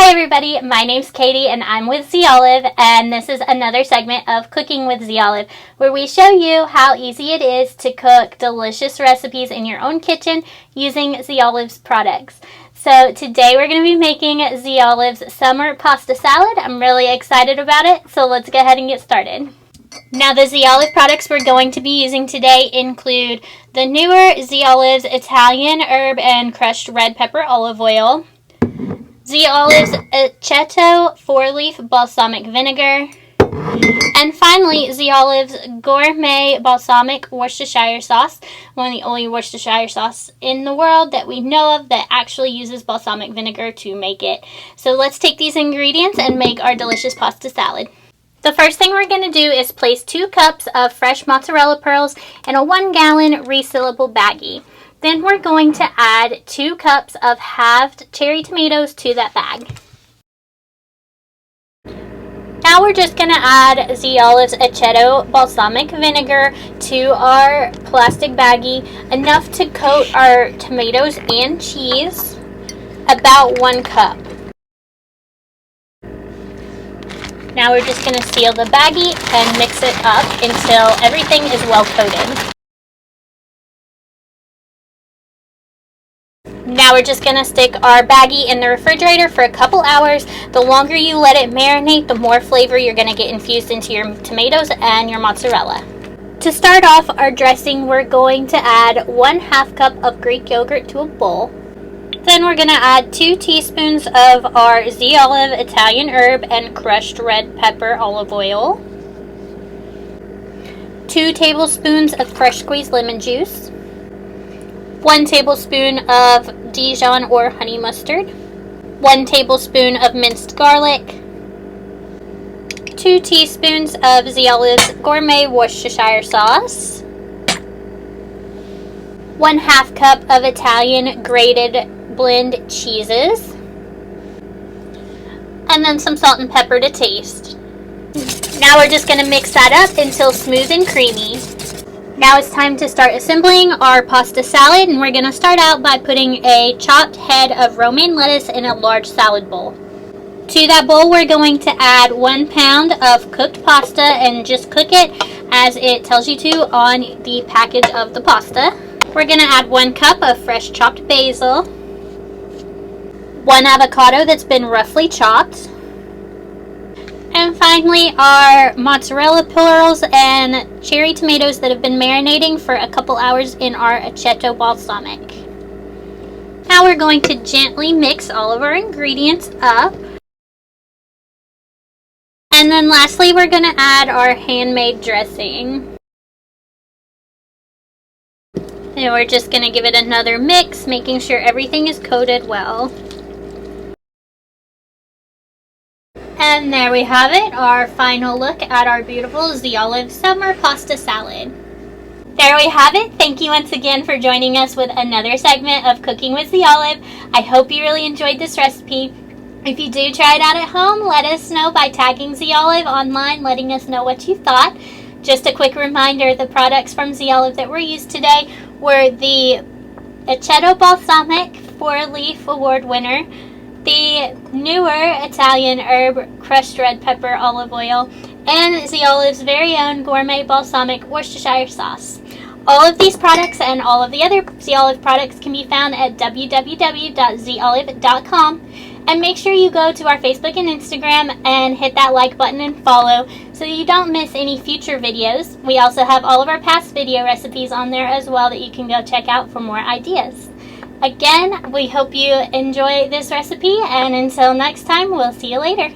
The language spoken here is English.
Hey everybody, my name's Katie and I'm with Z Olive, and this is another segment of Cooking with Z Olive, where we show you how easy it is to cook delicious recipes in your own kitchen using Z Olive's products. So today we're going to be making Z Olive's summer pasta salad. I'm really excited about it, so let's go ahead and get started. Now the Z Olive products we're going to be using today include the newer Z Olive's Italian herb and crushed red pepper olive oil, Z Olive's Aceto 4-leaf balsamic vinegar, and finally Z Olive's Gourmet Balsamic Worcestershire sauce, one of the only Worcestershire sauce in the world that we know of that actually uses balsamic vinegar to make it. So let's take these ingredients and make our delicious pasta salad. The first thing we're going to do is place 2 cups of fresh mozzarella pearls in a 1-gallon resealable baggie. Then we're going to add 2 cups of halved cherry tomatoes to that bag. Now we're just going to add Z Olive's Aceto balsamic vinegar to our plastic baggie, enough to coat our tomatoes and cheese, about 1 cup. Now we're just going to seal the baggie and mix it up until everything is well coated. Now we're just going to stick our baggie in the refrigerator for a couple hours. The longer you let it marinate, the more flavor you're going to get infused into your tomatoes and your mozzarella. To start off our dressing, we're going to add 1/2 cup of Greek yogurt to a bowl. Then we're going to add 2 teaspoons of our Z Olive Italian herb and crushed red pepper olive oil, 2 tablespoons of fresh squeezed lemon juice, 1 tablespoon of Dijon or honey mustard, 1 tablespoon of minced garlic, 2 teaspoons of Z Olive's Gourmet Worcestershire sauce, 1/2 cup of Italian grated blend cheeses, and then some salt and pepper to taste. Now we're just going to mix that up until smooth and creamy. Now it's time to start assembling our pasta salad, and we're going to start out by putting a chopped head of romaine lettuce in a large salad bowl. To that bowl we're going to add 1 pound of cooked pasta, and just cook it as it tells you to on the package of the pasta. We're going to add 1 cup of fresh chopped basil, 1 avocado that's been roughly chopped, and finally our mozzarella pearls and cherry tomatoes that have been marinating for a couple hours in our Aceto balsamic. Now we're going to gently mix all of our ingredients up. And then lastly we're going to add our handmade dressing. And we're just going to give it another mix, making sure everything is coated well. And there we have it, our final look at our beautiful Z Olive summer pasta salad. There we have it. Thank you once again for joining us with another segment of Cooking with Z Olive. I hope you really enjoyed this recipe. If you do try it out at home, let us know by tagging Z Olive online, letting us know what you thought. Just a quick reminder, the products from Z Olive that were used today were the Aceto Balsamic 4-leaf award winner, the newer Italian herb crushed red pepper olive oil, and Z Olive's very own Gourmet Balsamic Worcestershire sauce. All of these products and all of the other Z Olive products can be found at www.zolive.com, and make sure you go to our Facebook and Instagram and hit that like button and follow so you don't miss any future videos. We also have all of our past video recipes on there as well that you can go check out for more ideas. Again, we hope you enjoy this recipe, and until next time, we'll see you later.